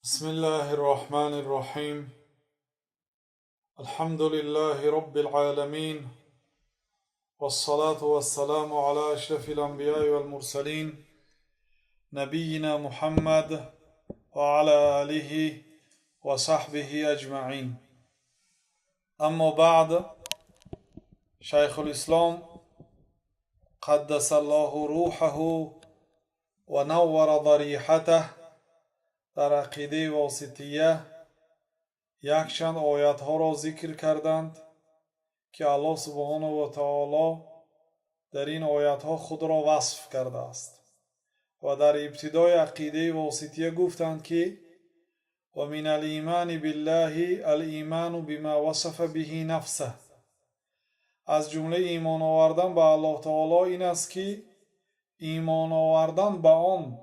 بسم الله الرحمن الرحيم. الحمد لله رب العالمين، والصلاة والسلام على أشرف الأنبياء والمرسلين نبينا محمد وعلى آله وصحبه أجمعين. أما بعد، شيخ الإسلام قدس الله روحه ونور ضريحته در عقیده واسطیه یکشند آیت ها را ذکر کردند که الله سبحانه و تعالی در این آیت ها خود را وصف کرده است و در ابتدای عقیده واسطیه گفتند که و من الایمان بالله الایمان بما وصف به نفسه. از جمله ایمان آوردن به الله تعالی این است که ایمان آوردن به آن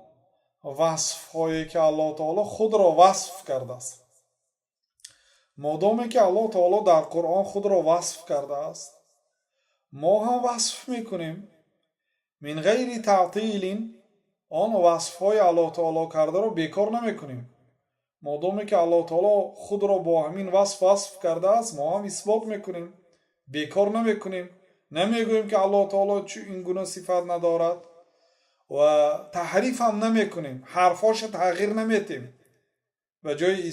وصف هایی که الله تعالی خود را وصف کرده است. مادامی که الله تعالی در قرآن خود را وصف کرده است، ما هم وصف میکنیم من غیر تعطیل. آن وصف های الله تعالی کرده را بیکار نمیکنیم. مادامی که الله تعالی خود را با همین وصف کرده است، ما هم اثبات میکنیم، بیکار نمیکنیم. نمیگوییم که الله تعالی این گونه صفت ندارد و تحریف هم نمی کنیم، حرفاش تغییر نمیتیم. و جای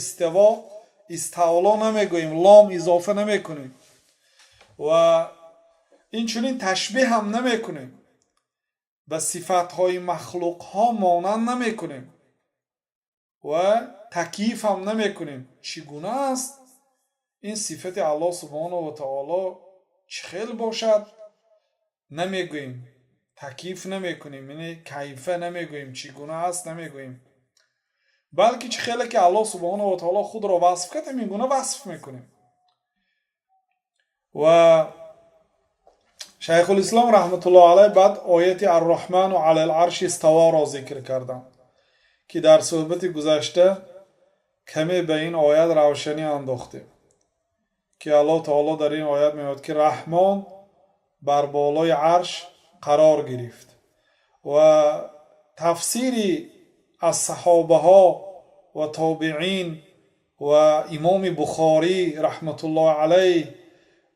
استولا نمی گوییم، لام اضافه نمی کنیم و این چنین تشبیه هم نمی کنیم. به صفتهای مخلوق ها مانند نمی کنیم و تکییف هم نمی کنیم. چگونه است این صفت الله سبحانه و تعالی چه خیل باشد نمی گوییم، تکییف نمی کنیم، یعنی کیفه نمی گوییم، چگونه است نمی گوییم، بلکه چه خیلی که الله سبحانه و تعالی خود را وصف کرده این گونه وصف میکنیم. و شیخ الاسلام رحمت الله علیه بعد آیت الرحمن علی العرش استوا را ذکر کردند که در صحبت گذشته کمی به این آیت روشنی انداختیم که الله تعالی در این آیت میگوید که رحمان بر بالای عرش قرار گرفت و تفسیری از صحابه ها و تابعین و امام بخاری رحمت الله علیه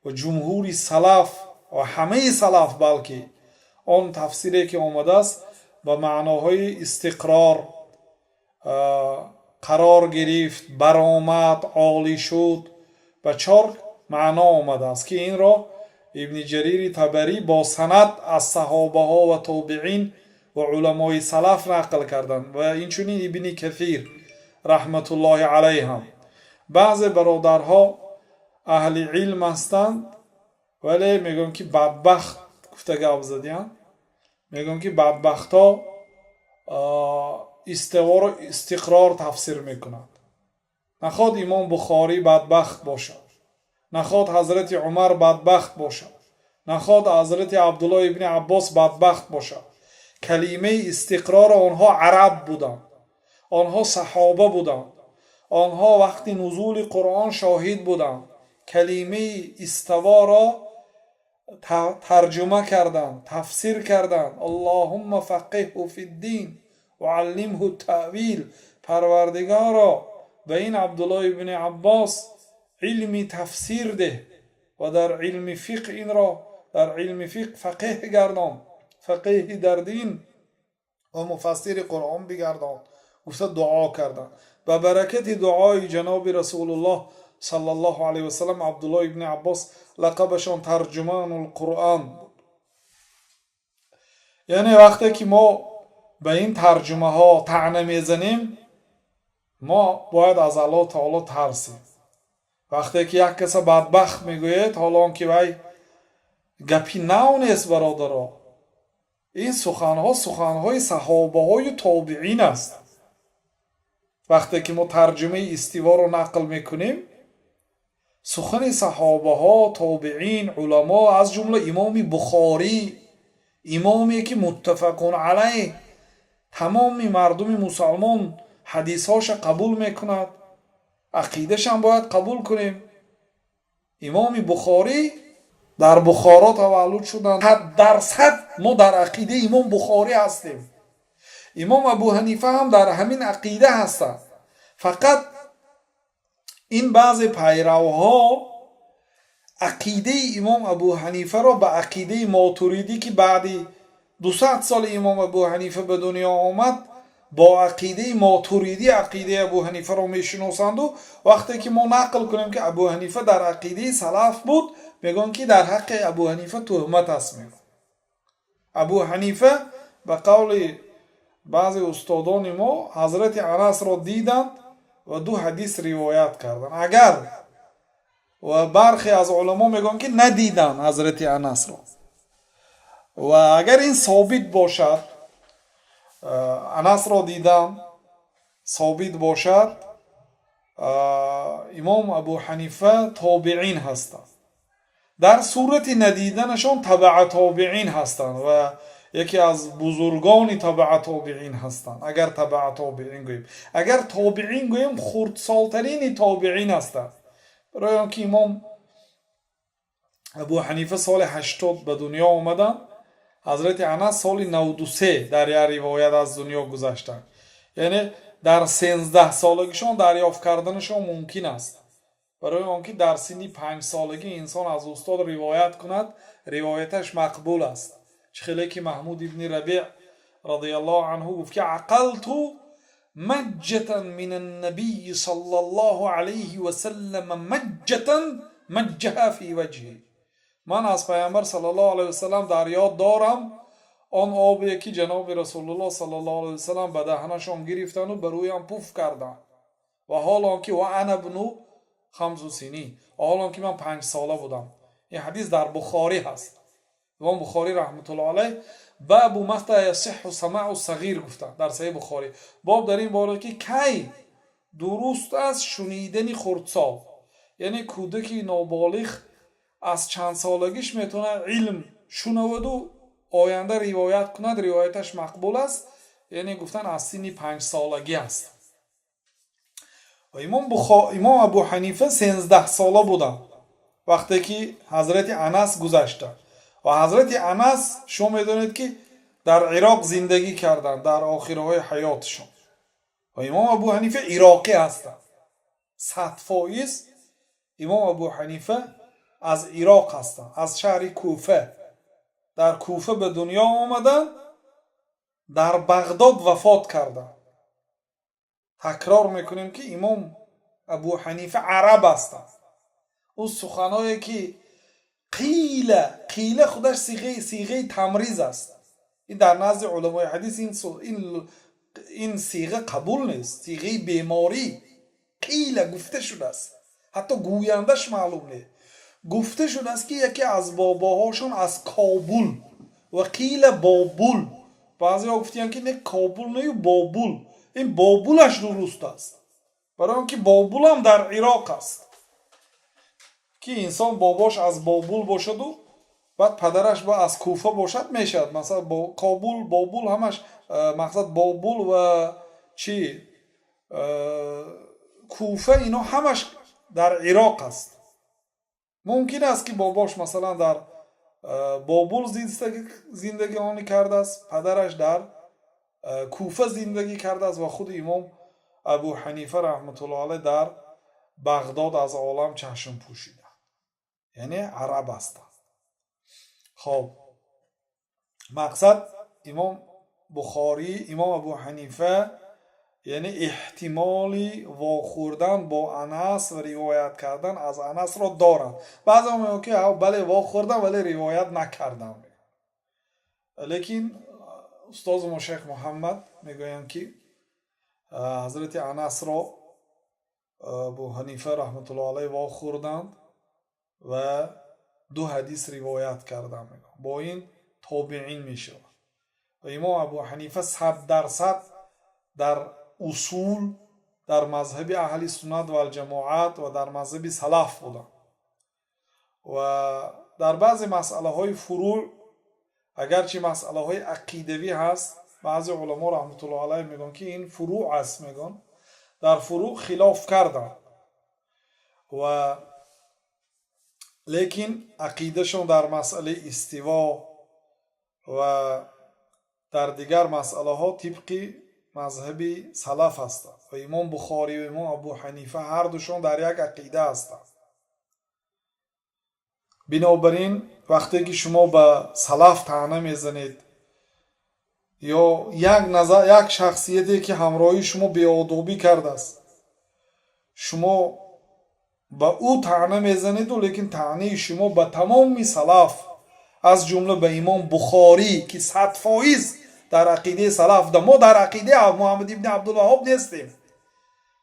و جمهور سلف و همه سلف، بلکه آن تفسیری که آمده است به معناهای استقرار، قرار گرفت، برآمد، عالی شد، به 4 معنا آمده است که این را ابن جریر طبری با سند از صحابه ها و تابعین و علمای سلف نقل کردند و اینچنین ابن کثیر رحمت الله علیه هم. بعض برادرها اهل علم هستند ولی میگم که بدبخت گفته گپ زدیم، میگم که بدبخت ها استوا را استقرار تفسیر میکنند. نخواد امام بخاری بدبخت باشد، نخواد حضرت عمر بدبخت باشد، نخواد حضرت عبدالله ابن عباس بدبخت باشد. کلمه استقرار آنها عرب بودند، آنها صحابه بودند، آنها وقتی نزول قرآن شاهد بودند. کلمه استوا را ترجمه کردند، تفسیر کردند. اللهم فقهه فی الدین و علمه التأویل. پروردگارا به این عبدالله ابن عباس علمی تفسیر ده و در علم فقه این را در علم فقه فقه گردان، فقه در دین و مفسر قرآن بگردان. گفته دعا کردن. به برکت دعای جناب رسول الله صلی الله علیه و سلم عبدالله ابن عباس لقبشان ترجمان القرآن بود. یعنی وقتی که ما به این ترجمه ها طعنه میزنیم، ما باید از الله تعالی ترسیم. وقتی که یک کس بدبخت میگوید، حالا که وی گپی نو نیست برادرها، این سخنهای صحابه های تابعین است. وقتی که ما ترجمه استوا رو نقل میکنیم، سخن صحابه ها، تابعین، علما، از جمله امام بخاری، امامی که متفقون علیه تمام مردم مسلمان حدیثاش قبول میکند، عقیدش هم باید قبول کنیم. امام بخاری در بخارا تولد شدند، 100% ما در عقیده امام بخاری هستیم. امام ابو حنیفه هم در همین عقیده هستند. فقط این بعض پیروها عقیده امام ابو حنیفه را به عقیده ماتوریدی که بعدی 200 سال امام ابو حنیفه به دنیا آمد با عقیده ماتوریدی عقیده ابو حنیفه را میشناسند و وقتی که ما نقل کنیم که ابو حنیفه در عقیده سلف بود میگن که در حق ابو حنیفه تهمت است. میگن ابو حنیفه به قول بعضی استادان ما حضرت انس را دیدند و 2 حدیث روایت کردند. اگر و برخی از علما میگن که ندیدن حضرت انس را و اگر این ثابت باشد انس را دیدن ثابت باشد امام ابو حنیفه تابعین هستند. در صورت ندیدنشان تبع تابعین هستند و یکی از بزرگان تبع تابعین هستند. اگر تبع تابعین گوییم، اگر تابعین گوییم خردسالترین تابعین هستند. برای آنکه امام ابو حنیفه سال 80 به دنیا آمدن، حضرت انس سال 93 در یک روایت از دنیا گذشتند. یعنی در 13 سالگیشان دریافت کردنشان ممکن است. برای آنکه در سن 5 سالگی انسان از استاد روایت کند روایتش مقبول است. خیلی که محمود ابن ربیع رضی الله عنه گفت که عقلت مجتا من النبی صلی الله علیه و سلم مجتا مجها فی وجهی. من از پیامبر صلی الله علیه و سلم در یاد دارم آن آبی که جناب رسول الله صلی الله علیه و سلم به دهنشان گرفتن و بر رویم پوف کردن و حالا که و انا ابن 5 سنین، حالا که من 5 ساله بودم. این حدیث در بخاری هست. امام بخاری رحمت الله علیه باب متى يصح سماع الصغير گفته در صحیح بخاری. باب در این باره که کی درست است شنیدن خردسال، یعنی کودک نابالغ از چند سالگیش میتونه علم شنود و آینده روایت کند، روایتش مقبول است. یعنی گفتن از سن 5 سالگی است. و امام ابو حنیفه 13 ساله بودن وقتی که حضرت انس گذشته و حضرت انس شما میدونید که در عراق زندگی کردند در آخرهای حیاتشون و امام ابو حنیفه عراقی هستند. 100% امام ابو حنیفه از عراق هستند، از شهر کوفه. در کوفه به دنیا آمدن، در بغداد وفات کردند. تکرار میکنیم که امام ابو حنیفه عرب هستند. اون سخنایی که قیل خودش صیغه تمریز است. این در نزد علمای حدیث این صیغه قبول نیست. صیغه بیماری قیل گفته شده است. حتی گویندش معلوم نیست. گفته شده است که یکی از باباهاشون از کابل و قیل بابل. بعضی ها گفتیم که نه کابل نه بابل. این بابلش درست است. برای اینکه بابل هم در عراق است. که انسان باباش از بابل باشد و بعد پدرش با از کوفه باشد میشد. مثلا کابل بابل همش مقصد بابل و کوفه اینا همش در عراق است. ممکن است که باباش مثلا در بابل زندگی کرده است، پدرش در کوفه زندگی کرده است و خود امام ابو حنیفه رحمت الله علیه در بغداد از عالم چشم پوشیده. یعنی عرب هستند. خب مقصد امام بخاری امام ابو حنیفه یعنی احتمالی واخوردن با انس و روایت کردن از انس را دارند. بعضی هم میگن که بله واخوردن ولی روایت نکردن. لیکن استاد ما شیخ محمد میگویند که حضرت انس را ابو حنیفه رحمت الله علیه واخوردند و 2 حدیث روایت کردن. با این تابعین میشه. و امام ابو حنیفه 100% در اصول در مذهب اهل سنت و الجماعت و در مذهب سلف بودن و در بعضی مسئله های فروع اگرچه مسئله های عقیدوی هست بعضی علما رحمت الله علیه میگن که این فروع است، میگن در فروع خلاف کردن و لیکن عقیدهشون در مسئله استوا و در دیگر مسئله ها طبق مذهبی سلف هستند و امام بخاری و امام ابو حنیفه هر دوشون در یک عقیده هستند. بنابراین وقتی که شما به سلف طعنه میزنید یا یک شخصیتی که همراهی شما بی‌آدابی کرده است، شما به او طعنه میزنید و لیکن طعنه شما به تمام سلف از جمله به امام بخاری که 100% در عقیده سلف ده. ما در عقیده محمد ابن عبدالوهاب نیستیم.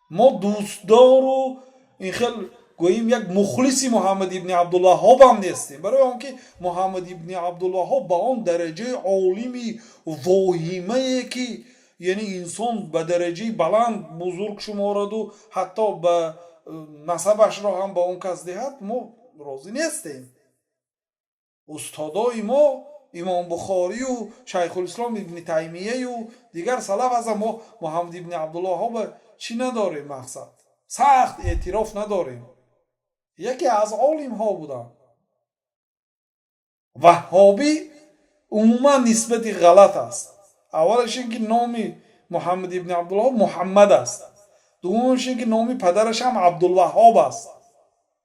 ما دوستدار و این خیلی گوییم یک مخلصی محمد ابن عبدالوهاب هم نیستیم، برای آنکه محمد ابن عبدالوهاب با آن درجه عالمی واهمه که یعنی انسان به درجه بلند بزرگ شمارد و حتی به نسبش را هم با اون کس دهد، ما راضی نیستیم. استادای ما امام بخاری و شیخ الاسلام ابن تیمیه و دیگر سلف از ما محمد ابن عبدالوهاب چی نداریم؟ مقصد سخت اعتراف نداریم. یکی از عالم ها بودن. وهابی عموما نسبتی غلط است. اولش اینکه نام محمد ابن عبدالوهاب محمد است. دومش اینکه نام پدرش هم عبدالوهاب است.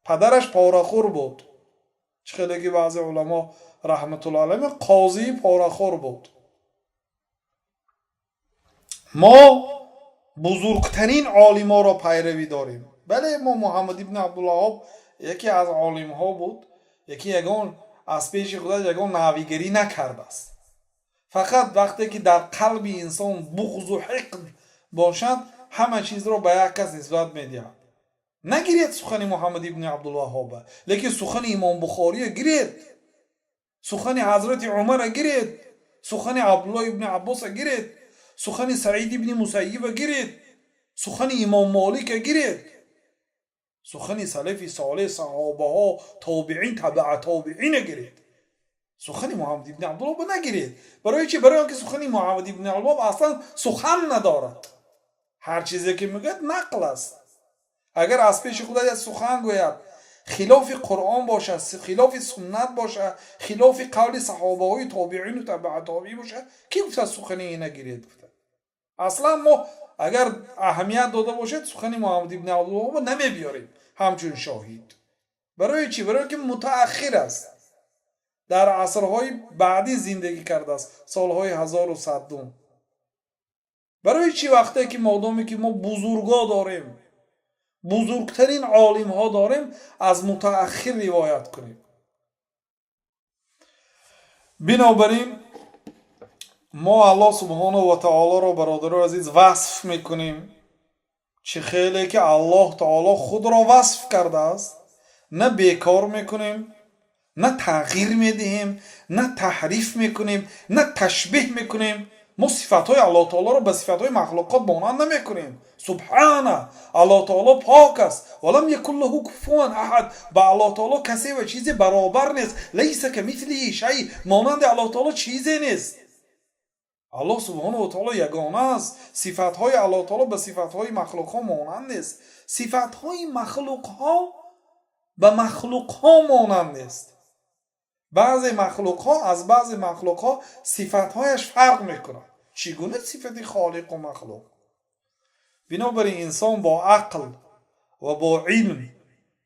پدرش پاره‌خور بود. خیلی که بعضی علما رحمت الله علیهم قاضی پاره‌خور بود. ما بزرگترین عالما را پیروی داریم. بله ما محمد ابن عبدالوهاب یکی از عالم ها بود، یکی یگان از پیش خدا یگان نویگری نکرده است. فقط وقتی که در قلب انسان بغض و حقد باشد همه چیز را به یک کس نسبت میدهد. نگیرید سخن محمد ابن عبدالوهاب، لیکن سخن امام بخاری گیرید، سخن حضرت عمر گیرید، سخن عبدالله ابن عباس گیرید، سخن سعید ابن مسیب گیرید، سخن امام مالک گیرید، سخن سلف صالح صحابه ها تابعین تبع تابعین گیرید. سخن محمد ابن عبدالوهاب نگیرید. برای چی؟ برای اینکه سخن محمد ابن عبدالوهاب اصلا سخن ندارد. هر چیزی که میگه نقل است. اگر از پیش خدا یک سخن گوید خلاف قرآن باشه، خلاف سنت باشه، خلاف قول صحابه های تابعین و تبع تابعین باشه، کی گفته سخن این نگیرید؟ گفته اصلا ما اگر اهمیت داده باشد سخن محمد ابن عبدالوهاب نمی بیاریم همچون شاهد. برای چی؟ برای که متأخر است، در عصرهای بعدی زندگی کرده است، سالهای 1100. برای چی وقتی که مادامی که ما بزرگا داریم، بزرگترین عالم ها داریم، از متأخر روایت کنیم؟ بنابراین ما الله سبحانه و تعالی را برادر عزیز وصف میکنیم. چه خیلی که الله تعالی خود را وصف کرده است، نه بیکار میکنیم، نه تغییر میدهیم، نه تحریف میکنیم، نه تشبیه میکنیم. ما صفاتهای الله تعالی را به صفاتهای مخلوقات مانند نمیکنیم. سبحانه، الله تعالی پاک است. ولم یکن له کفوا احد. با الله تعالی کسی و چیزی برابر نیست. لیس کمثله شیء. مانند الله تعالی چیزی نیست. الله سبحانه و تعالی یگانه است. صفاتهای الله تعالی به صفاتهای مخلوق ها مانند نیست. صفاتهای مخلوق ها به مخلوق ها مانند نیست. بعضی مخلوق ها از بعضی مخلوق ها صفاتهایش فرق میکنه. چگونه صفت خالق و مخلوق؟ بنابراین انسان با عقل و با علم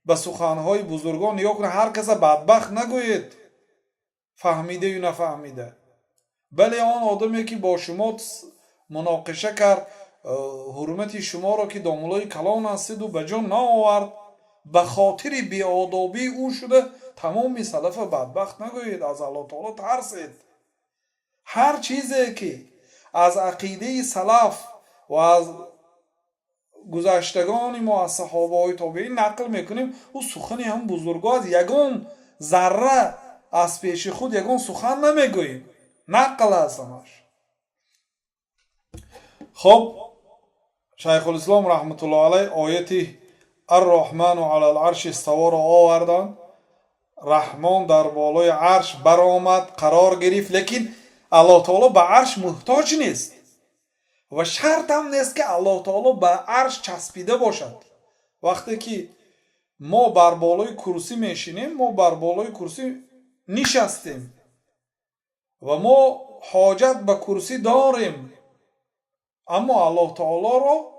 به سخنهای بزرگان نگاه کنه. هر کس بدبخت نگوید فهمیده یا نفهمیده، بله آن آدمی که با شما مناقشه کرد، حرمت شما را که داملای کلان هستید و به جان نآورد، به خاطر بی‌آدابی او شده، تمام سلف بدبخت نگوید. از الله تعالی ترسید. هر چیزی که از عقیده سلف و از گذشتگان ما از صحابه های تابعین نقل میکنیم، او سخنی هم بزرگا از یگان ذره از پیش خود یگان سخن نمیگوییم، نقل است همش. خب شیخ الاسلام رحمت الله علیه آیتی الرحمن علی العرش استوى را آوردن. رحمان در بالای عرش برآمد، قرار گرفت، لیکن الله تعالی به عرش محتاج نیست و شرط هم نیست که الله تعالی به عرش چسبیده باشد. وقتی که ما بر بالای کرسی میشینیم، ما بر بالای کرسی نشستیم و ما حاجت به کرسی داریم، اما الله تعالی رو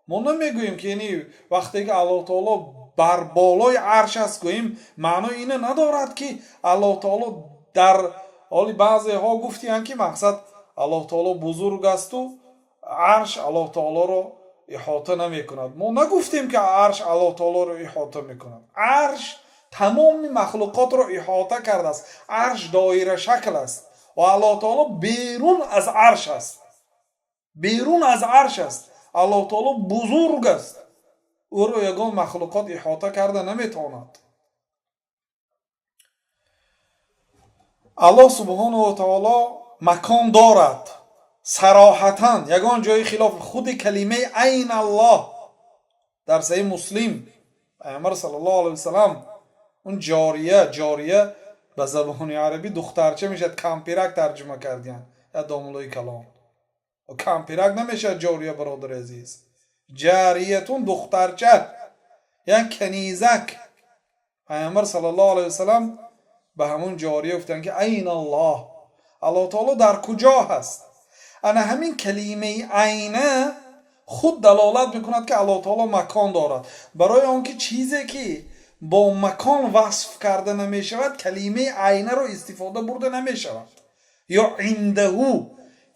ما نمیگوییم که یعنی وقتی که الله تعالی بر بالای عرش است گوییم معنی اینه ندارد که الله تعالی در حالی بعضی ها گفتیم که مقصد الله تعالی بزرگ است و عرش الله تعالی رو احاطه نمی کند. ما نگفتیم که عرش الله تعالی رو احاطه می کند. عرش تمام مخلوقات رو احاطه کرده است. عرش دایره شکل است و الله تعالی بیرون از عرش است. بیرون از عرش است. الله تعالی بزرگ است. او رو یگان مخلوقات احاطه کرده نمیتواند. الله سبحانه و تعالی مکان دارد. صراحتاً یگان جای خلاف خود کلمه عین الله در صحیح مسلم پیامبر صلی الله علیه و سلام اون جاریه به زبان عربی دخترچه میشد، کمپیرک ترجمه کردین یا داملوی کلام. و کمپیرک نمیشد جاریه برادر عزیز. جاریتون دخترچه یا کنیزک. پیامبر صلی الله علیه و سلام به همون جاریه گفتن که عین الله، الله تعالی در کجا هست؟ انا همین کلمه عینه خود دلالت میکند که الله تعالی مکان دارد. برای آنکه چیزی که با مکان وصف کرده نمیشود کلمه عینه رو استفاده برده نمیشود. یا عنده،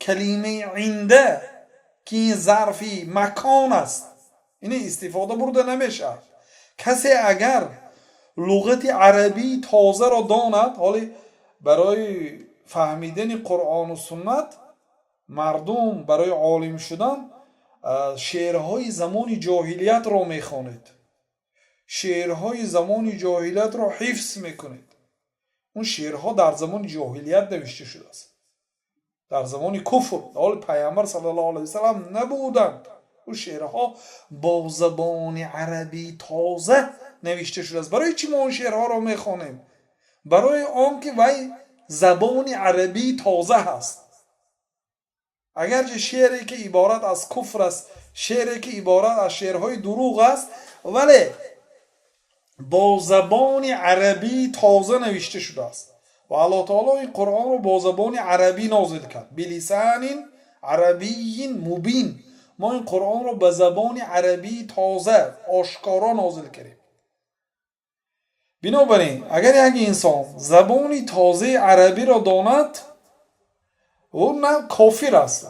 کلمه عنده که این ظرفی مکان است این استفاده برده نمیشود. کسی اگر لغت عربی تازه را داند، حالی برای فهمیدن قرآن و سنت مردم برای عالم شدن شعرهای زمان جاهلیت را میخوانید، شعرهای زمان جاهلیت را حفظ میکنید. اون شعرها در زمان جاهلیت نوشته شده است، در زمان کفر، حال پیامبر صلی الله علیه وسلم نبودند. اون شعرها با زبان عربی تازه نوشته شده است. برای چی ما اون شعرها را میخوانیم؟ برای آنکه وی زبان عربی تازه هست. اگرچه شعری که عبارت از کفر است، شعری که عبارت از شعرهای دروغ است، ولی با زبان عربی تازه نوشته شده است و الله تعالی این قرآن رو با زبان عربی نازل کرد. بلسان عربی مبین. ما این قرآن رو به زبان عربی تازه آشکارا نازل کردیم. بنابراین اگر یک انسان زبان تازه عربی را داند او نه کافر است.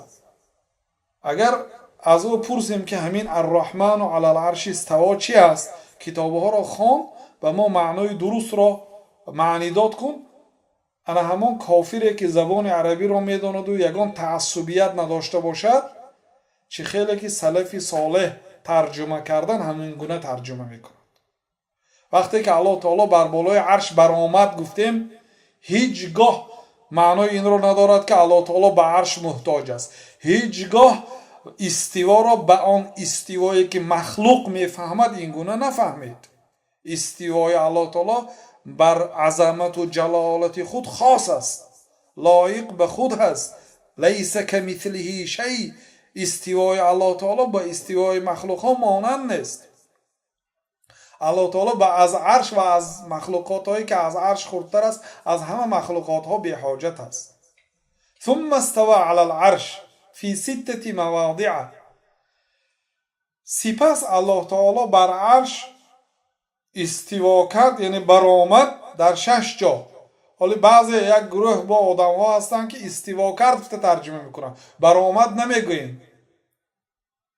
اگر از او پرسیم که همین الرحمن و علی العرش استوا چی است، کتابها را خوان و ما معنای درست را معنی داد کن، انا همان کافری که زبان عربی را میداند و یگان تعصبیت نداشته باشد، چه خیلی که سلف صالح ترجمه کردن همین گونه ترجمه میکنند. وقتی که الله تعالی بر بالای عرش برآمد گفتیم هیچگاه معنای این را ندارد که الله تعالی به عرش محتاج است. هیچگاه استوا را به آن استوایی که مخلوق میفهمد این گونه نفهمید. استوای الله تعالی بر عظمت و جلالت خود خاص است، لایق به خود هست. لیس کمثله شیء. استوای الله تعالی با استوای مخلوق ها مانند نیست. الله تعالی با از عرش و از مخلوقات هایی که از عرش خردتر است از همه مخلوقات ها بی حاجت است. ثم استوى على العرش فی 6 مواضع. سپس الله تعالی بر عرش استوا کرد، یعنی برآمد در 6 جا. حالا بعضی یک گروه با آدم ها هستن که استوا کرد ترجمه میکنن، برآمد نمیگویم.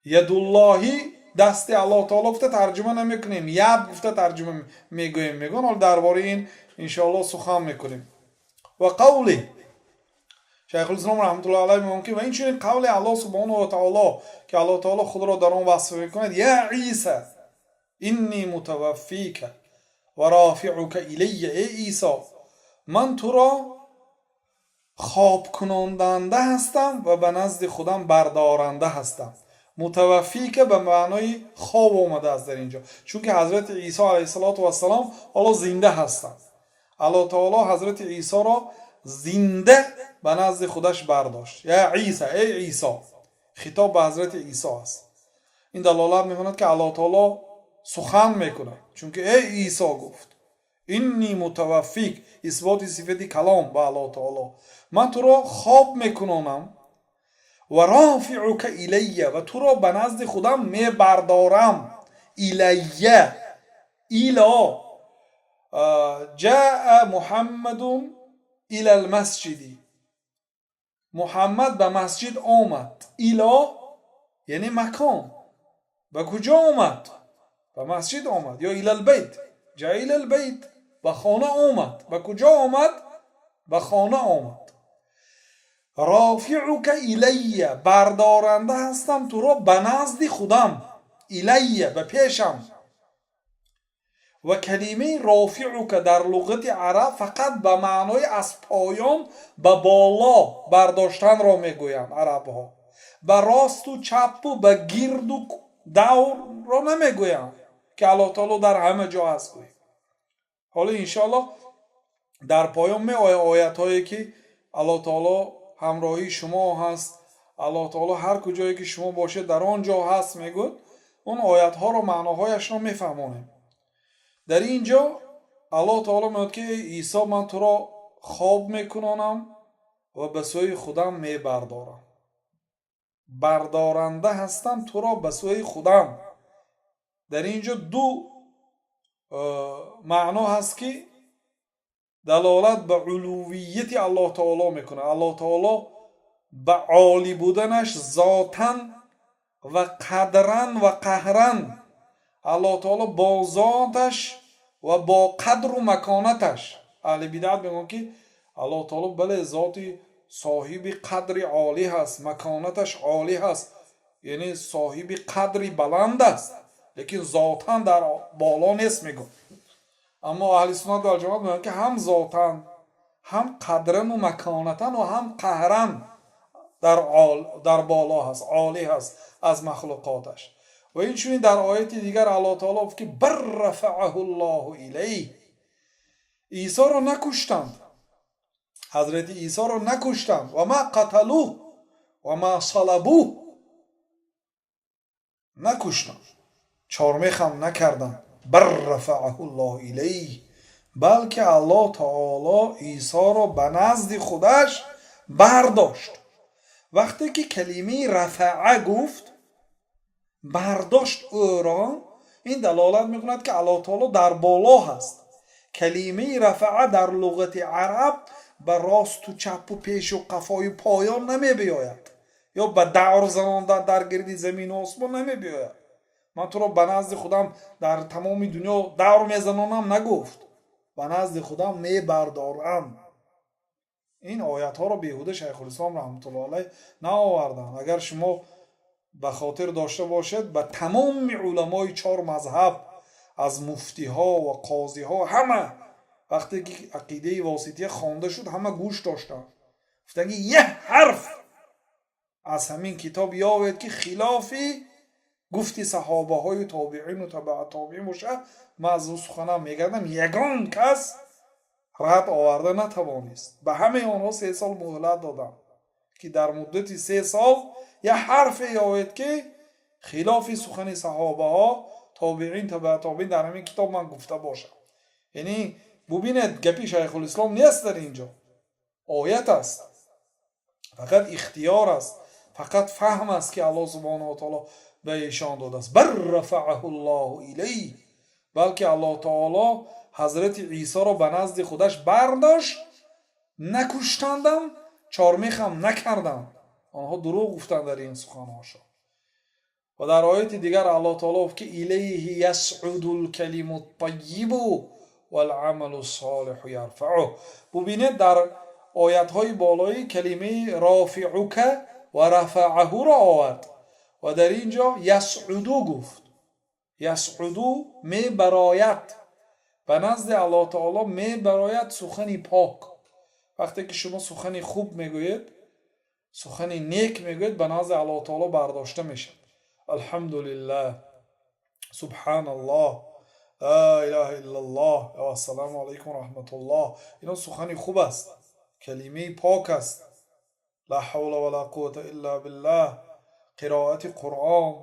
ید اللهی دست الله تعالی گفته ترجمه نمیکنیم، ید گفته ترجمه میگویم. میگن حالا درباره این انشاءالله سخن میکنیم. و قولی شیخ الاسلام رحمت الله علیه میگن که و این چنین قول الله سبحانه و تعالی که الله تعالی خود را در آن وصف میکند: یا عیسی انی متوفیک و رافعک الی. ای عیسی من تو را خواب کنانده هستم و به نزد خودم بردارنده هستم. متوفی که به معنای خواب اومده است در اینجا، چون که حضرت عیسی علیه السلام حالا زنده هستند. الله تعالی حضرت عیسی را زنده به نزد خودش برداشت. یا عیسی، ای عیسی، خطاب به حضرت عیسی است. این دلالت میکند که الله تعالی سخن میکنه، چون که ای عیسی گفت اینی متوفیک، اثبات صفت کلام به الله تعالی، من تو را خواب میکنم و رافعک الیه، و تو را به نزد خودم می بردارم. الیه، ایلا جاء محمد الى المسجد، محمد به مسجد آمد. ایلا یعنی مکان، به کجا آمد؟ به مسجد آمد. یا الی البیت، جاء الی البیت، به خانه آمد. به کجا آمد؟ به خانه آمد. رافعک الیه، بردارنده هستم تو را به نزد خودم. الیه به پیشم. و کلمه رافعک در لغت عرب فقط به معنای از پایان به بالا برداشتن را میگویند عرب ها. به راست و چپ و به گرد و دور را نمیگویند که الله تعالی در همه جا هست گوییم. حالا انشاءالله در پایان می آیت هایی که الله تعالی همراهی شما هست، الله تعالی هر کجایی که شما باشه در آنجا هست میگوید، اون آیت ها رو معناهایش را میفهمونیم. در اینجا الله تعالی میگوید که عیسی من تو را خواب میکنانم و به سوی خودم میبردارم. بردارنده هستم تو را به سوی خودم. در اینجا دو معنا هست که دلالت به علویت الله تعالی میکنه. الله تعالی به عالی بودنش ذاتاً و قدراً و قهراً، الله تعالی با ذاتش و با قدر و مکانتش. اهل بدعت میگن که الله تعالی بله ذاتی صاحب قدر عالی هست، مکانتش عالی هست، یعنی صاحب قدری بلند است، لیکن ذاتاً در بالا نیست میگن. اما اهل سنت و جماعت میگن که هم ذاتاً، هم قدرن و مکانتن و هم قهرن در بالا هست، عالی هست از مخلوقاتش. و این چونین در آیت دیگر الله تعالی گفت که بر رفعه الله الیه، عیسی را نکشتند، حضرت عیسی را نکشتند. و ما قتلوه و ما صلبوه، نکشتند، چارمیخ هم نکردند. بر رفعه الله الیه، بلکه الله تعالی عیسی را به نزد خودش برداشت. وقتی که کلمه رفعه گفت برداشت او را، این دلالت میکند که الله تعالی در بالا هست. کلمه رفعه در لغت عرب به راست و چپ و پیش و قفای و پایان نمی بیاید، یا به دور زناندن در گردی زمین و آسمان نمی بیاید. من تو را به نزد خودم در تمام دنیا دور میزنانم نگفت، به نزد خودم میبردارم. این آیت ها را بیهوده شیخ الاسلام رحمت الله علیه نآوردند. اگر شما به خاطر داشته باشید به تمام علمای 4 مذهب، از مفتی ها و قاضی ها، همه وقتی که عقیده واسطیه خوانده شد همه گوش داشتن، گفتن که یه حرف از همین کتاب یاوید که خلافی گفتی صحابه های تابعین و تبع تابعین باشه، من از او سخنم میگردم یگان کس رد آورده نتوانست. به همه آنها 3 سال مهلت دادم که در مدت 3 سال یه حرف یاوید که خلاف سخن صحابه ها تابعین تبع تابعین در همین کتاب من گفته باشم. یعنی ببینید گپی شیخ الاسلام نیست، در اینجا آیت است، فقط اختیار است، فقط فهم است که الله سبحانه و تعالی به ایشان داده است. بر رفعه الله الیه، بلکه الله تعالی حضرت عیسی را به نزد خودش برداشت، نکشتندم، چارمیخم نکردند. آنها دروغ گفتند در این سخنهاشان. و در آیت دیگر الله تعالی گفت که الیه یصعد الکلم الطیب والعمل الصالح یرفعه. ببینید در آیت های بالایی کلمه رافعک و رفعه را آورد و در اینجا یصعدو گفت. یصعدو می براید، به نزد الله تعالی می براید سخنی پاک. وقتی که شما سخنی خوب میگویید، سخنی نیک میگویید، به نزد الله تعالی برداشته میشه. الحمدلله، سبحان الله، لا اله الا الله و السلام علیکم و رحمت الله. اینا سخنی خوب است، کلمه پاک است. لا حول ولا قوة الا بالله، قرائت قرآن،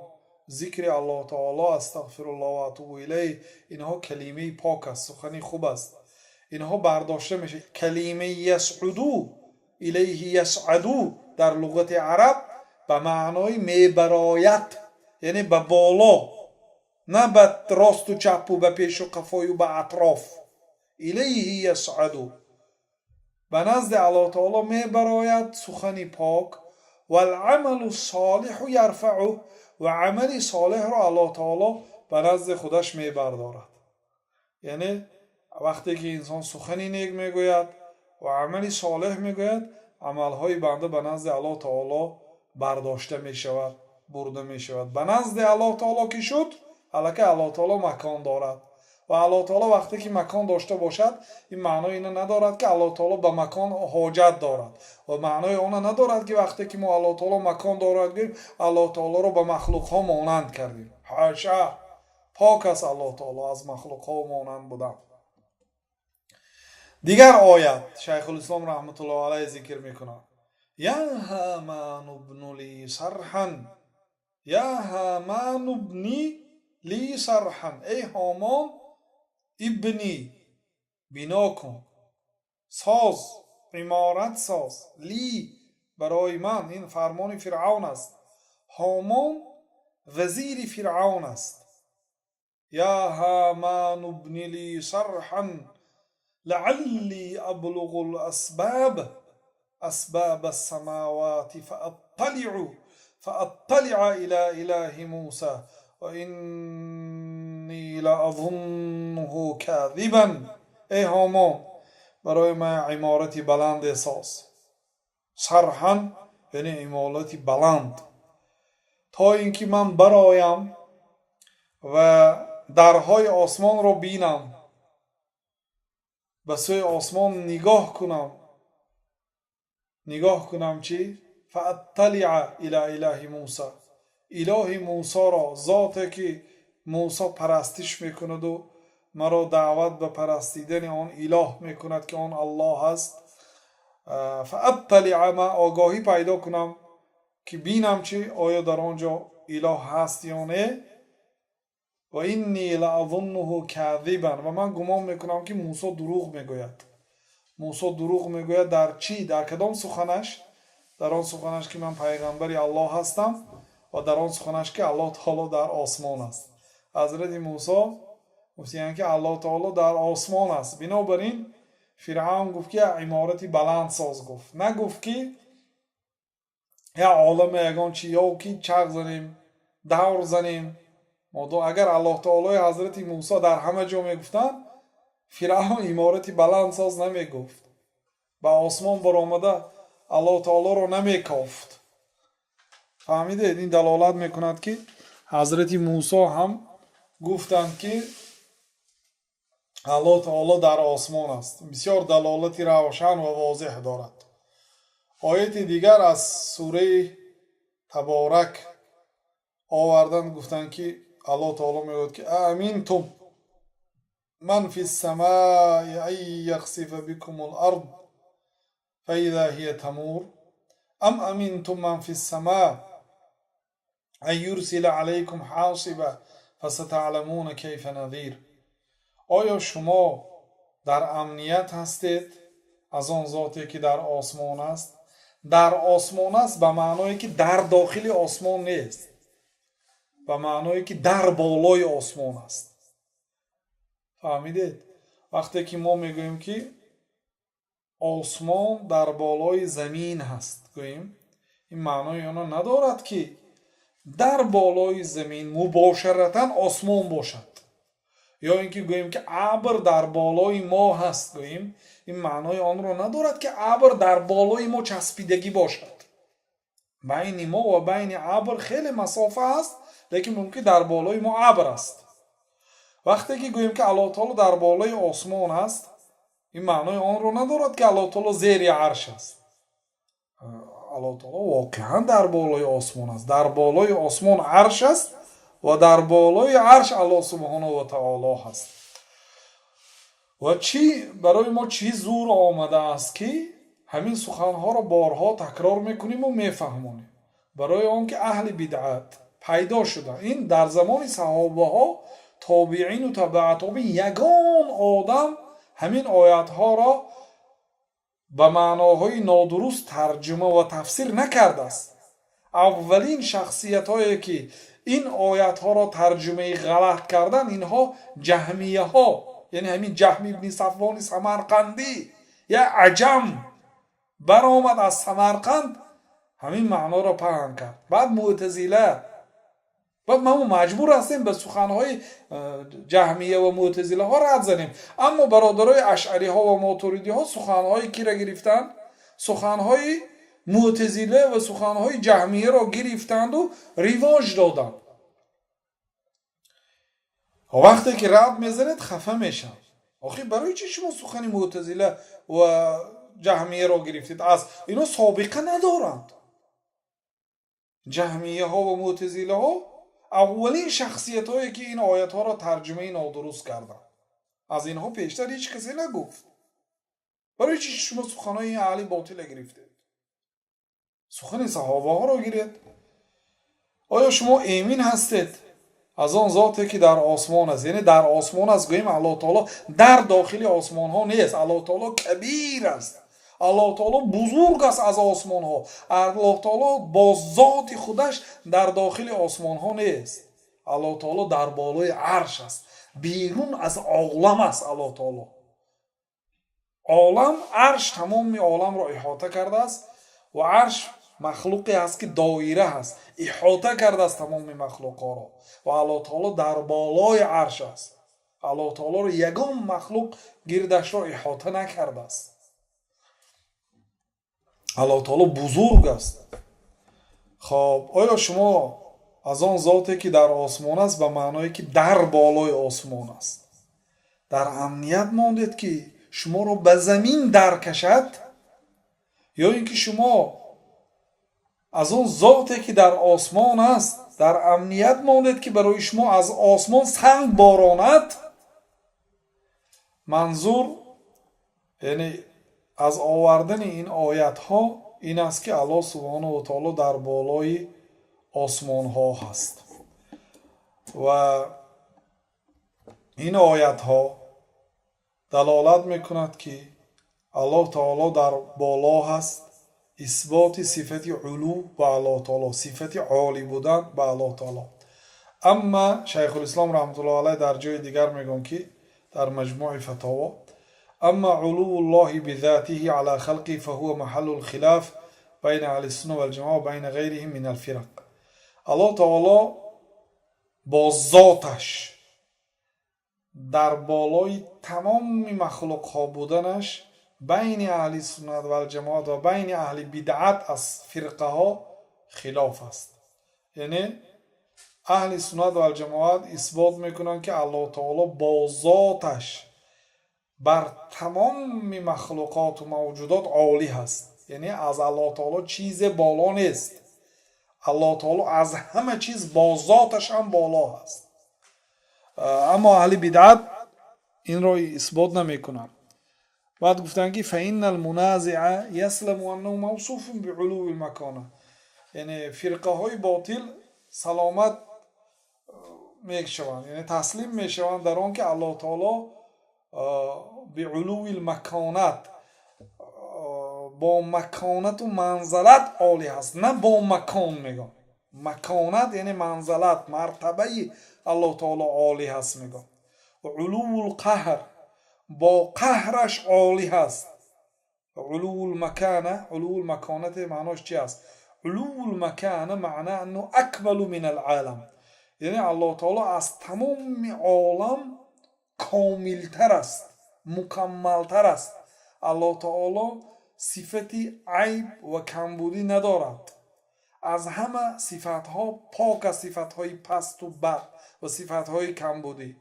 ذکر الله تعالی، استغفر الله و اتوب الیه، اینها کلمه پاک است، سخنی خوب است. اینها برداشته میشه. کلمه یسعدو، الیه یسعدو در لغت عرب به معنای میبراید، یعنی به بالا، نه به راست و چپ و به پیش و قفای و به اطراف. الیه یصعد، به نزد الله تعالی میبراید سخن پاک. و العمل الصالح یرفعه، و عمل صالح را الله تعالی به نزد خودش میبردارد. یعنی وقتی که انسان سخنی نیک میگوید و عملی صالح میگوید، عملهای بنده به نزد الله تعالی برداشته میشود، برده میشود. به نزد الله تعالی که شد، البته الله تعالی مکان دارد و الله تعالی وقتی که مکان داشته باشد، این معنای اینو ندارد که الله تعالی به مکان حاجت دارد و معنای اون ندارد که وقتی که ما الله تعالی مکان دارد گیم الله تعالی رو به مخلوق ها مانند کردیم. حاشا، پاک است الله تعالی از مخلوق ها مانند بودن. دیگر آیت شیخ الاسلام رحمت الله علیه ذکر میکنه: یا هامان ابن لی صرحا، یا هامان ابنی لی صرحا، ای هامان ابنی، بنا کن، ساز، عمارت ساز، لی، برای من. این فرمان فرعون است. هامان وزیر فرعون است. یا هامان ابن لی صرحا لعلی ابلغ الاسباب، اسباب السماوات فاطلع الى اله موسی و اینی لاظنه کاذبا. ای هامان، برای من عمارتی بلند ساز. صرحا یعنی عمارتی بلند، تا اینکه من برایم و درهای آسمان رو بینم، به سوی آسمان نگاه کنم چی؟ فاطلع الی اله موسی، اله موسی را، ذاتی که موسی پرستش میکند و مرا دعوت به پرستیدن آن اله میکند که آن الله است. فاطلع، ما آگاهی پیدا کنم که بینم چی؟ آیا در آنجا اله هست یا نه. و اینی لاظنه کاذبا، و من گمان میکنم که موسی دروغ میگوید. موسی دروغ میگوید در چی؟ در کدام سخنش؟ در آن سخنش که من پیغمبری الله هستم و در آن سخنش که الله تعالی در آسمان است. حضرت موسی گفتند که الله تعالی در آسمان است. بنابراین فرعون گفت که عمارتی بلند ساز، گفت نگفت که یا عالم یگان چی، یا که چغ زنیم، دور زنیم. اگر الله تعالی حضرت موسی در همه جا میگفتن، فرعون عمارتی بلند ساز نمیگفت، با آسمان برآمده الله تعالی رو نمیکافت. فهمیدید؟ این دلالت میکند که حضرت موسی هم گفتند که الله تعالی در آسمان است. بسیار دلالتی روشن و واضح دارد. آیت دیگر از سوره تبارک آوردن، گفتند که الله تعالی میگوید که امنتم من فی السماء ان یخسف بكم الارض فاذا هی تمور ام امنتم من فی السماء ان یرسل علیکم حاصبا فستعلمون کیف نذیر. آیا شما در امنیت هستید از آن ذاتی که در آسمان است؟ در آسمان است به معنایی که در داخل آسمان نیست، به معنایی که در بالای آسمان است. فهمیدید؟ وقتی که ما میگوییم که آسمان در بالای زمین هست گوییم، این معنای آنها ندارد که در بالای زمین مباشرتا آسمان باشد، یا اینکه گوییم که ابر در بالای ما هست گوییم، این معنای آن را ندارد که ابر در بالای ما چسبیدگی باشد. بین ما و بین ابر خیلی مسافه است، لیکن ممکن در بالای ما ابر است. وقتی که گوییم که الله تعالی در بالای آسمان است، این معنای آن را ندارد که الله تعالی زیر عرش است. الله تعالی واقعا در بالای آسمان است. در بالای آسمان عرش است و در بالای عرش الله سبحانه و تعالی هست. و چی برای ما چی زور آمده است که همین سخنها را بارها تکرار میکنیم و میفهمونیم؟ برای آن که اهل بدعت پیدا شده. این در زمان صحابه ها، تابعین و تبع تابعین، یگان آدم همین آیات ها را به معناهای نادرست ترجمه و تفسیر نکرده است. اولین شخصیت هایی که این آیت ها را ترجمه غلط کردن اینها جهمیه ها، یعنی همین جهم ابن صفوان سمرقندی یا عجم برآمد از سمرقند همین معنا را پهن کرد. بعد معتزله، بعد ما مجبور هستیم به سخنهای جهمیه و معتزله ها رد زنیم. اما برادرای اشعری ها و ماتوریدی ها سخنهای کی را گرفتند؟ سخنهای معتزله و سخنهای جهمیه را گرفتند و رواج دادند. وقتی که رد میزنید خفه میشن. آخه برای چی شما سخن معتزله و جهمیه را گرفتید؟ از اینا سابقه ندارند. جهمیه ها و معتزله ها اولین شخصیت هایی که این آیت ها را ترجمه نادرست کردند. از اینها پیشتر هیچ کسی نگفت. برای چی شما سخنهای این اهل باطل گرفتید؟ سخن صحابه ها را گیرید. آیا شما ایمین هستید از آن ذاتی که در آسمان است؟ یعنی در آسمان است، گوییم الله تعالی در داخل آسمان ها نیست. الله تعالی کبیر است، الله تعالی بزرگ است از آسمان ها. الله تعالی با ذات خودش در داخل آسمان ها نیست. الله تعالی در بالای عرش است، بیرون از عالم است. الله تعالی عالم، عرش تمام عالم را احاطه کرده است و عرش مخلوقی است که دایره است، احاطه کرده است تمام مخلوق ها را. و الله تعالی در بالای عرش است. الله تعالی را یگان مخلوق گردش را احاطه نکرده است. الله تعالی بزرگ است. خب آیا شما از آن ذاتی که در آسمان است به معنایی که در بالای آسمان است در امنیت ماندید که شما را به زمین در کشد، یا اینکه شما از آن ذاتی که در آسمان است در امنیت ماندید که برای شما از آسمان سنگ باراند؟ منظور یعنی از آوردن این آیت ها این است که الله سبحانه و تعالی در بالای آسمان ها هست و این آیت ها دلالت میکند که الله تعالی در بالا هست، اثبات صفت علو به الله تعالی، صفت عالی بودن به الله تعالی. اما شیخ الاسلام رحمت الله علیه در جای دیگر میگن که در مجموع فتاوا اما علو الله بذاته على خلقه فهو محل الخلاف بین اهل السنه والجماعه و بین غیرهم من الفرق. الله تعالی با ذاتش در بالای تمام مخلوق ها بودنش بین اهل سنت و الجماعت و بین اهل بدعت از فرقه ها خلاف است. یعنی اهل سنت و الجماعت اثبات میکنن که الله تعالی با ذاتش بر تمام مخلوقات و موجودات عالی هست. یعنی از الله تعالی چیز بالا نیست. الله تعالی از همه چیز با ذاتش هم بالا هست. اما اهل بدعت این را اثبات نمیکنن. بعد گفتن که فإن المنازع يسلم انه موصوف بعلو المكانه، یعنی فرقه های باطل سلامت میشوند، یعنی تسلیم میشوند در آن که الله تعالی بعلو المکانت با مکانت و منزلت عالی هست، نه با مکان میگن. مکانت یعنی منزلت، مرتبه الله تعالی عالی هست میگن. و علو القهر با قهرش عالی هست. علو المکانه، علو المکانت معناش چی است؟ علو المکانه معنی انه اکمل من العالم، یعنی الله تعالی از تمام عالم کاملتر است، مکملتر است. الله تعالی صفتی عیب و کمبودی ندارد. از همه صفتها پاک از صفتهای پست و بد و صفتهای کمبودی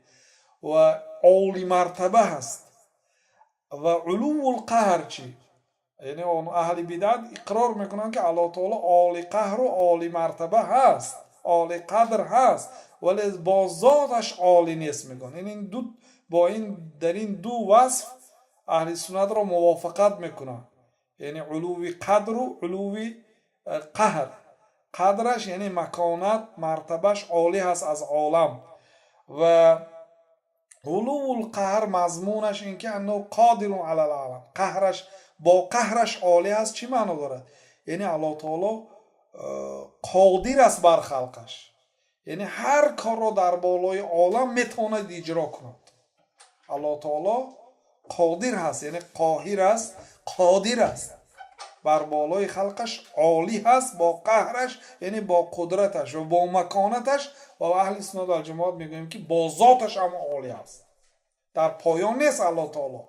و عالی مرتبه هست. و علو القهر چی؟ یعنی اون اهل بدعت اقرار میکنن که الله تعالی عالی قهر و عالی مرتبه هست، عالی قدر هست، ولی با ذاتش عالی نیست میگن. این دو با این در این دو وصف اهل سنت را موافقت میکنن، یعنی علوی قدر و علوی قهر. قدرش یعنی مکانت مرتبهش عالی هست از عالم و علو القهر مضمونش این که انه قادر علی العالم، قهرش با قهرش عالی است. چی معنی داره؟ یعنی الله تعالی قادر است بر خلقش، یعنی هر کار را در بالای عالم میتواند اجرا کند. الله تعالی قادر هست، یعنی قاهر است، قادر است بر بالای خلقش، عالی هست با قهرش، یعنی با قدرتش و با مکانتش. و اهل سنت و الجماعت میگویم که با ذاتش هم عالی است. در پایان نیست الله تعالی،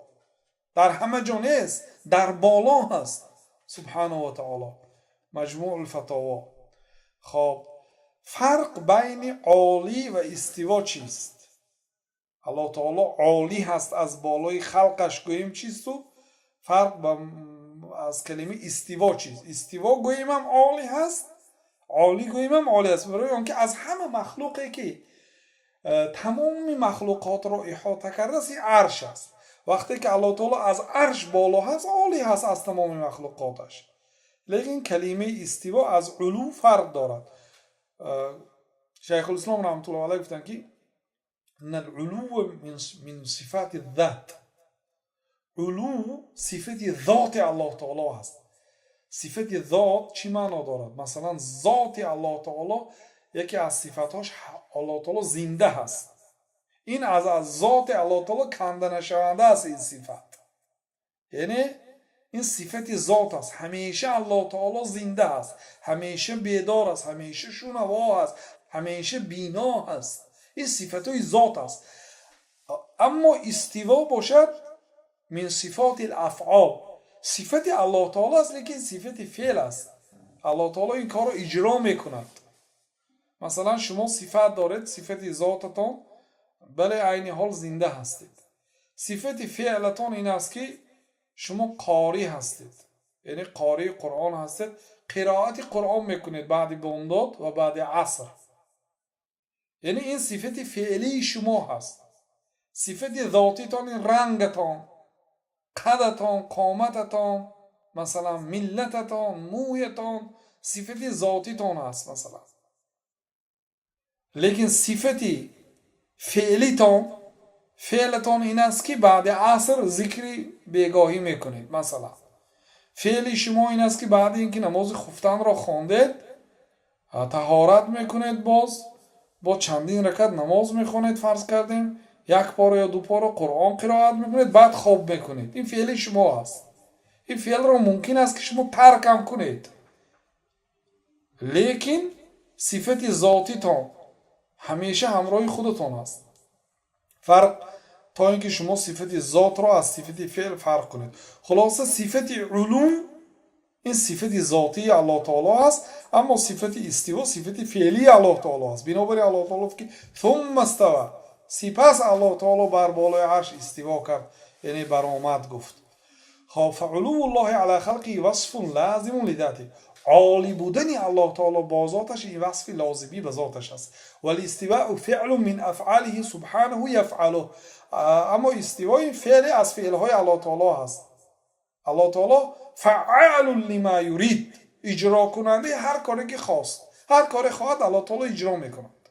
در همه جا نیست، در بالا هست سبحانه و تعالی. مجموع الفتاوا. خب فرق بین عالی و استوا چیست؟ الله تعالی عالی هست، از بالای خلقش گوییم چیست؟ و فرق از کلمه استوا چیست؟ استوا گوییم هم عالی هست، عالی گوییم هم عالی هست، برای آنکه از همه مخلوقی که تمام مخلوقات را احاطه کرده است عرش است. وقتی که الله تعالی از عرش بالا هست عالی هست از تمام مخلوقاتش. لیکن کلمه استوا از علو فرق دارد. شیخ الاسلام رحمت الله علیه گفتن که ان العلو من صفات الذات، علو صفت ذات الله تعالی هست. صفت ذات چی معنا دارد؟ مثلا ذات الله تعالی یکی از صفاتش الله تعالی زنده هست. این از ذات الله تعالی کنده نشونده است. این صفت یعنی این صفت ذات است. همیشه الله تعالی زنده است، همیشه بیدار است، همیشه شنوا است، همیشه بینا است. این صفتای ذات است. اما استوا باشد من صفات الافعال، صفت الله تعالی است، لیکن صفت فعل است. الله تعالی این کار را اجرا میکند. مثلا شما صفت دارید، صفت ذاتتان، بله عین حال زنده هستید. صفت فعلتان این است که شما قاری هستید، یعنی قاری قرآن هستید، قرائت قرآن میکنید بعد بامداد و بعد عصر. یعنی این صفت فعلی شما هست. صفت ذاتیتان رنگتان، قدتان، قامتتان، مثلا ملتتان، مویتان، صفت ذاتیتان هست مثلا. لیکن صفت فعلیتان، فعلتان این است که بعد عصر ذکری بیگاهی میکنید. مثلا فعلی شما این است که بعد اینکه نماز خفتن را خواندید طهارت میکنید، باز با چندین رکعت نماز میخونید، فرض کردیم یک پاره یا دو پاره قرآن قرائت میکنید، بعد خواب میکنید. این فعل شما هست. این فعل را ممکن است که شما ترک هم کنید، لیکن صفت ذاتیتان همیشه همراه خودتان است. فرق تا اینکه شما صفت ذات را از صفت فعل فرق کنید. خلاصه صفت علوم این صفت ذاتی الله تعالی است، اما صفت استوا صفت فعلی الله تعالی است. بنابراین الله تعالی که ثم استوى، سپس الله تعالی بر بالای عرش استوا کرد، یعنی برآمد گفت. خب فعلو الله علی خلقه وصف لازم لذاته، عالی بودن الله تعالی با ذاتش این وصف لازمی به ذاتش است. ولی استواء فعل من افعاله سبحانه یفعله، اما استوا این فعل از فعلهای الله تعالی هست. الله تعالی فعال لما یرید، اجرا کننده هر کاری که خواست، هر کاری خواهد الله تعالی اجرا میکند.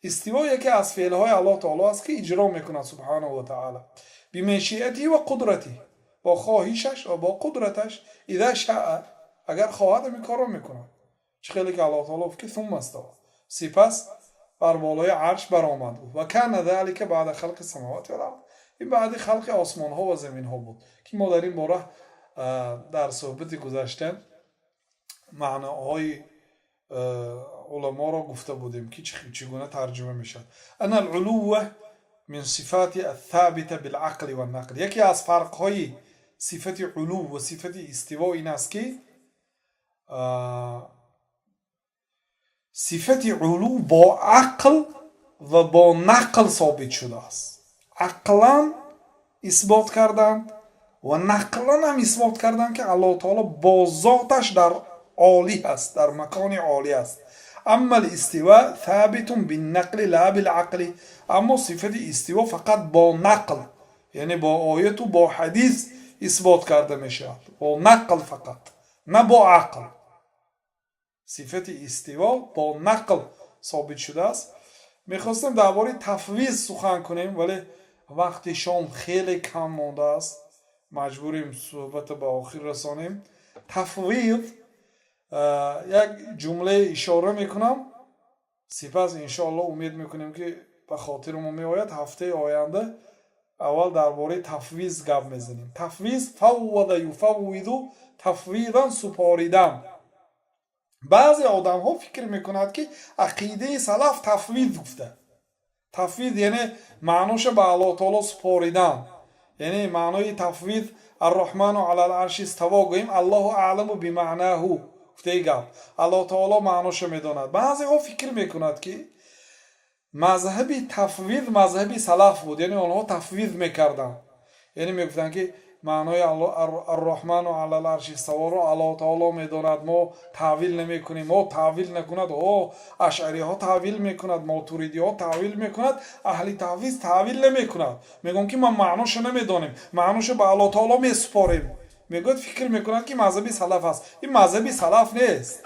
استوا یکی از فعلهای الله تعالی است که اجرا میکند سبحانه و تعالی بمشیئته و قدرته، با خواهشش و با قدرتش. اذا شاء، اگر خواهد این کارو میکند. چه خیلی که الله تعالی که ثم استوى، سپس بر بالای عرش برآمد و کان ذلك بعد خلق السماوات والارض، این بعد خلق آسمان ها و زمین ها بود که ما در این باره در صحبت گذشته معناهای علما را گفته بودیم که چگونه ترجمه میشد. ان العلو من صفات الثابته بالعقل والنقل، یکی از فرق های صفت علو و صفت استوا این است که صفت علو با عقل و با نقل ثابت شده است. عقلا اثبات کردند و نقلا هم اثبات کردند که الله تعالی با ذاتش در عالی است، در مکان عالی است. اما الاستواء ثابت بالنقل لا بالعقل، اما صفت استوا فقط با نقل، یعنی با آیت و با حدیث اثبات کرده میشه، با نقل فقط، نه با عقل. صفت استوا با نقل ثابت شده است. میخواستم درباره تفویض سخن کنیم ولی وقت شام خیلی کم مانده است، مجبوریم صحبت به آخر رسانیم. تفویض یک جمله اشاره میکنم سپس انشاءالله امید میکنیم که به خاطر ما میآید هفته آینده اول درباره تفویض گپ میزنیم. تفویض فوض یفوض تفویضا سپاریدن. بعضی آدم ها فکر میکنند که عقیده سلف تفویض گفته. تفویض یعنی معنوش به الله تعالی سپاریدن، یعنی معنای تفویض الرحمن علی العرش استوا گوییم الله اعلم بمعناه گفته گپ الله تعالی معنوش میداند. بعضی ها فکر میکنند که مذهب تفویض مذهب سلف بود، یعنی آنها تفویض میکردند، یعنی میگفتند که معنای الرحمن علی العرش استوا را الله تعالی میداند، ما تعویل نمیکنیم، ما تعویل نکند اشعری ها تعویل میکند، ماتوریدی ها تعویل میکند، اهل تفویض تعویل نمیکند، میگن که ما معناش نمیدانیم، معناش به الله تعالی میسپاریم. میگوید فکر میکنند که مذهب سلف است. این مذهب سلف نیست.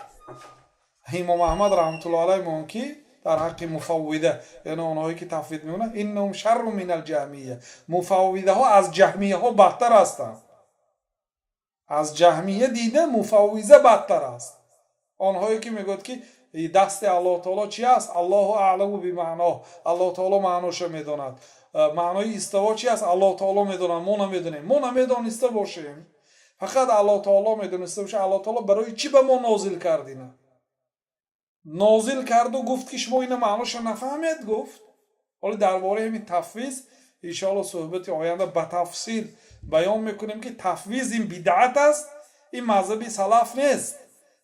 امام احمد رحمت الله علیه میگن که در حق مفوضه، یعنی اونهایی که تفویض میکنند انهم شر من الجهمیه، مفوضه ها از جهمیه ها بدتر هستند. از جهمیه دیده مفوضه بدتر است. آنهایی که میگوید که دست الله تعالی چی است؟ الله اعلم بمعناه، الله تعالی معناش میداند. معنای استوا چی است؟ الله تعالی میداند، ما نمیدونیم، ما نمیدانسته باشیم، فقط الله تعالی میدونسته باشه. الله تعالی برای چی به ما نازل کردینه؟ نازل کرد و گفت که شما این معناش نفهمید گفت. حالا درباره همین تفویض ان شاء الله صحبت آینده به تفصیل بیان میکنیم که تفویض این بدعت است، این مذهب سلف نیست.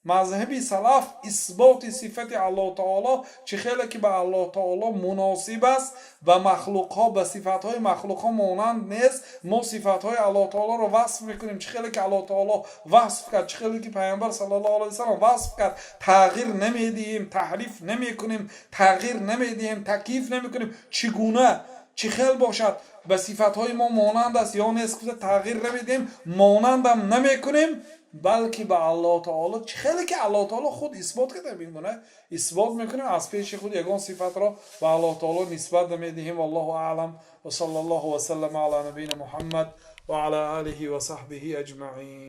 مذهب سلف اثبات صفت الله تعالی چه خیلی که به الله تعالی مناسب است و مخلوق ها به صفات های مخلوق ها مانند نیست. ما صفات های الله تعالی رو وصف میکنیم چه خیلی که الله تعالی وصف کرد، چه خیلی که پیامبر صلی الله علیه و سلم وصف کرد. تغییر نمیدیم، تحریف نمیکنیم، تغییر نمیدیم، تکییف نمیکنیم. چگونه چه خیلی باشد به صفات های ما مانند است یا نیست که تغییر نمیدیم، مانند هم نمیکنیم، بلکه به الله تعالی چه خیلی که الله تعالی خود اثبات کرده میگونه اثبات میکنیم، از پیش خود یگان صفت را به الله تعالی نسبت نمیدهیم. والله اعلم و صلی الله و سلم علی نبینا محمد و علی آله و صحبه اجمعین.